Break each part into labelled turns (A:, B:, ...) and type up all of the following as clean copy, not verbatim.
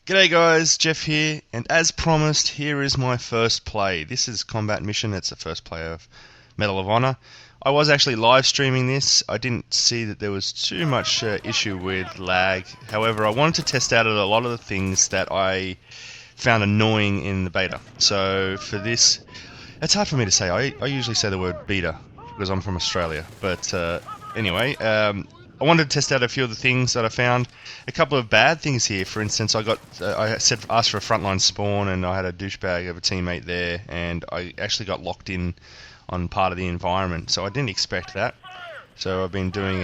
A: G'day guys, Jeff here, and as promised, here is my first play. This is Combat Mission, it's the first play of Medal of Honor. I was actually live streaming this. I didn't see that there was too much issue with lag. However, I wanted to test out a lot of the things that I found annoying in the beta. So for this, it's hard for me to say. I usually say the word beta because I'm from Australia. But anyway, I wanted to test out a few of the things that I found. A couple of bad things here. For instance, I asked for a frontline spawn, and I had a douchebag of a teammate there, and I actually got locked in on part of the environment. So I didn't expect that. So I've been doing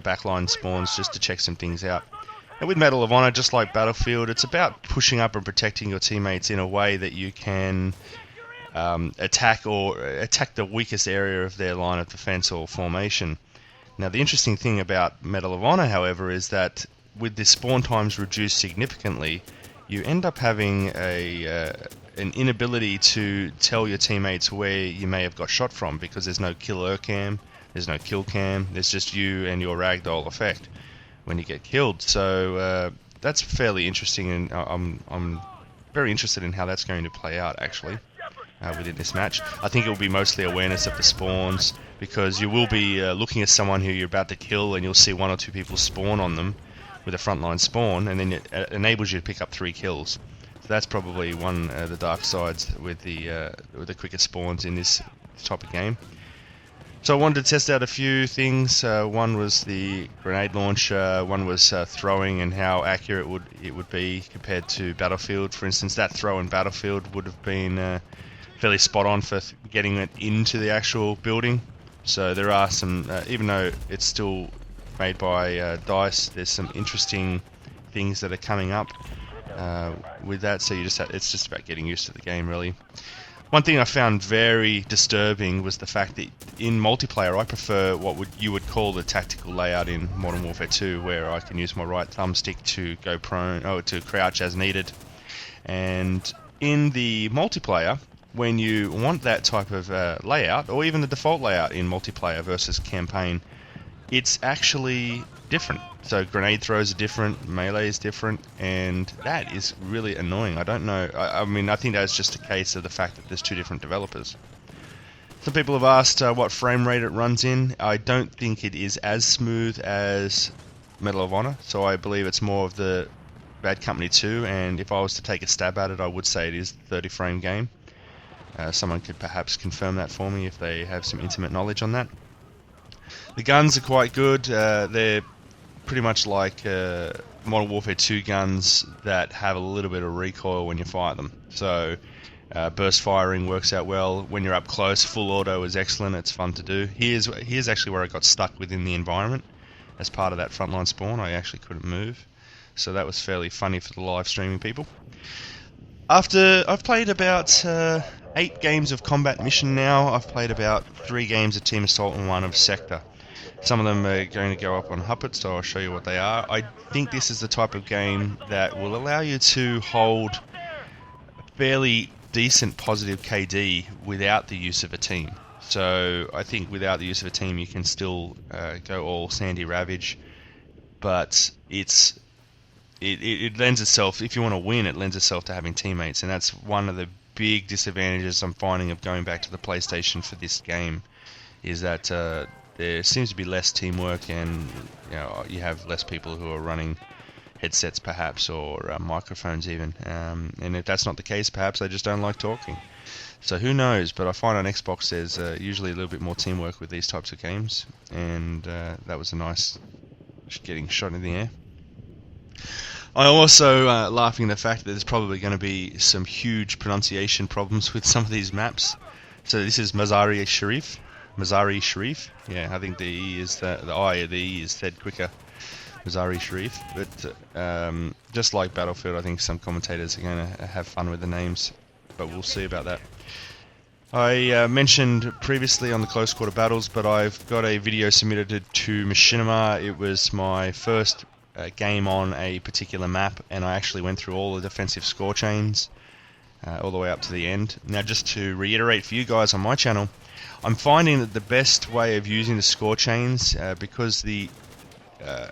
A: backline spawns just to check some things out. And with Medal of Honor, just like Battlefield, it's about pushing up and protecting your teammates in a way that you can attack the weakest area of their line of defense or formation. Now, the interesting thing about Medal of Honor, however, is that with the spawn times reduced significantly, you end up having an inability to tell your teammates where you may have got shot from, because there's no killer cam, there's no kill cam, there's just you and your ragdoll effect when you get killed. So that's fairly interesting, and I'm very interested in how that's going to play out, actually. Within this match, I think it will be mostly awareness of the spawns, because you will be looking at someone who you're about to kill, and you'll see one or two people spawn on them with a frontline spawn, and then it enables you to pick up 3 kills. So that's probably one of the dark sides with the quicker spawns in this type of game. So I wanted to test out a few things. One was the grenade launcher, one was throwing and how accurate it would be compared to Battlefield. For instance, that throw in Battlefield would have been fairly spot on for getting it into the actual building. So there are some, even though it's still made by DICE, there's some interesting things that are coming up with that. So it's just about getting used to the game, really. One thing I found very disturbing was the fact that in multiplayer I prefer what you would call the tactical layout in Modern Warfare 2, where I can use my right thumbstick to go prone, to crouch as needed. And in the multiplayer, when you want that type of layout, or even the default layout in multiplayer versus campaign, it's actually different. So grenade throws are different, melee is different, and that is really annoying. I don't know, I mean, I think that's just a case of the fact that there's 2 different developers. Some people have asked what frame rate it runs in. I don't think it is as smooth as Medal of Honor, so I believe it's more of the Bad Company 2, and if I was to take a stab at it, I would say it is 30 frame game. Someone could perhaps confirm that for me if they have some intimate knowledge on that. The guns are quite good. They're pretty much like Modern Warfare 2 guns that have a little bit of recoil when you fire them. So burst firing works out well. When you're up close, full auto is excellent. It's fun to do. Here's actually where I got stuck within the environment. As part of that frontline spawn, I actually couldn't move. So that was fairly funny for the live streaming people. After I've played about 8 games of Combat Mission now, I've played about 3 games of Team Assault and 1 of Sector. Some of them are going to go up on Huppet, so I'll show you what they are. I think this is the type of game that will allow you to hold a fairly decent positive KD without the use of a team. So I think without the use of a team you can still go all Sandy Ravage, but it lends itself, if you want to win, it lends itself to having teammates, and that's one of the big disadvantages I'm finding of going back to the PlayStation for this game, is that there seems to be less teamwork, and you have less people who are running headsets perhaps, or microphones even, and if that's not the case, perhaps they just don't like talking. So who knows, but I find on Xbox there's usually a little bit more teamwork with these types of games, and that was a nice getting shot in the air. I'm also laughing at the fact that there's probably going to be some huge pronunciation problems with some of these maps. So this is Mazar-i Sharif. Mazar-i Sharif. Yeah, I think the E is the E is said quicker. Mazar-i Sharif. But just like Battlefield, I think some commentators are going to have fun with the names, but we'll see about that. I mentioned previously on the Close Quarter Battles, but I've got a video submitted to Machinima. It was my first game on a particular map, and I actually went through all the defensive score chains all the way up to the end. Now, just to reiterate for you guys on my channel, I'm finding that the best way of using the score chains, because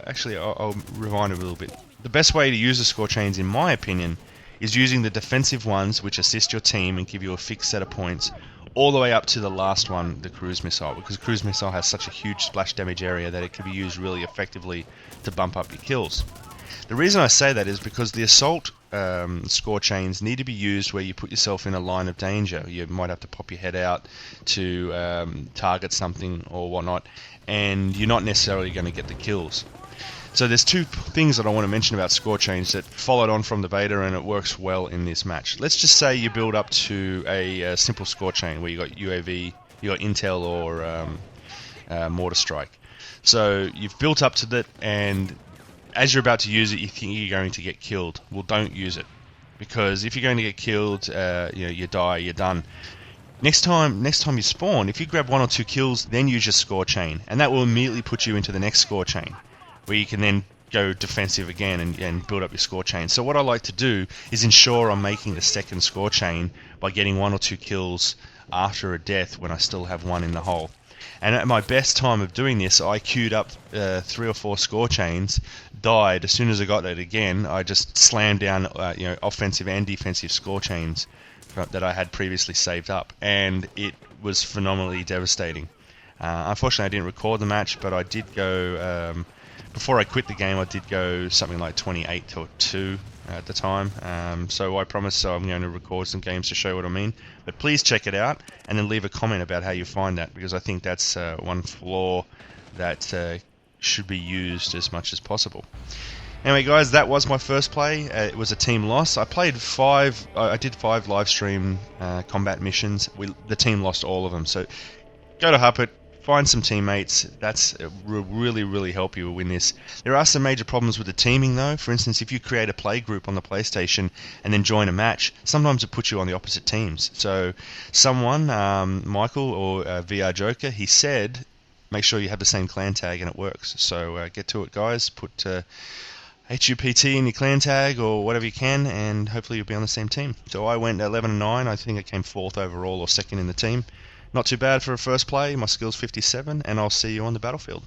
A: actually I'll rewind a little bit. the best way to use the score chains, in my opinion, is using the defensive ones which assist your team and give you a fixed set of points, all the way up to the last one, the cruise missile, because cruise missile has such a huge splash damage area that it can be used really effectively to bump up your kills. The reason I say that is because the assault score chains need to be used where you put yourself in a line of danger. You might have to pop your head out to target something or whatnot, and you're not necessarily going to get the kills. So there's two things that I want to mention about score chains that followed on from the beta, and it works well in this match. Let's just say you build up to a simple score chain where you got UAV, you got Intel or Mortar Strike. So you've built up to that, and as you're about to use it, you think you're going to get killed. Well, don't use it, because if you're going to get killed, you die, you're done. Next time you spawn, if you grab 1 or 2 kills, then use your score chain, and that will immediately put you into the next score chain, where you can then go defensive again and build up your score chain. So what I like to do is ensure I'm making the second score chain by getting 1 or 2 kills after a death when I still have 1 in the hole. And at my best time of doing this, I queued up 3 or 4 score chains, died. As soon as I got that again, I just slammed down offensive and defensive score chains that I had previously saved up, and it was phenomenally devastating. Unfortunately, I didn't record the match, but I did go... before I quit the game, I did go something like 28-2 at the time. So I promise I'm going to record some games to show what I mean. But please check it out, and then leave a comment about how you find that, because I think that's one flaw that should be used as much as possible. Anyway, guys, that was my first play. It was a team loss. I did 5 live stream combat missions. The team lost all of them. So go to Huppet. Find some teammates. That's will really help you win this. There are some major problems with the teaming though. For instance, if you create a play group on the PlayStation and then join a match, sometimes it puts you on the opposite teams. So someone, Michael or VR Joker, he said, make sure you have the same clan tag and it works. So get to it, guys. Put HUPT in your clan tag or whatever you can, and hopefully you'll be on the same team. So I went 11-9. I think I came 4th overall or 2nd in the team. Not too bad for a first play. My skill's 57, and I'll see you on the battlefield.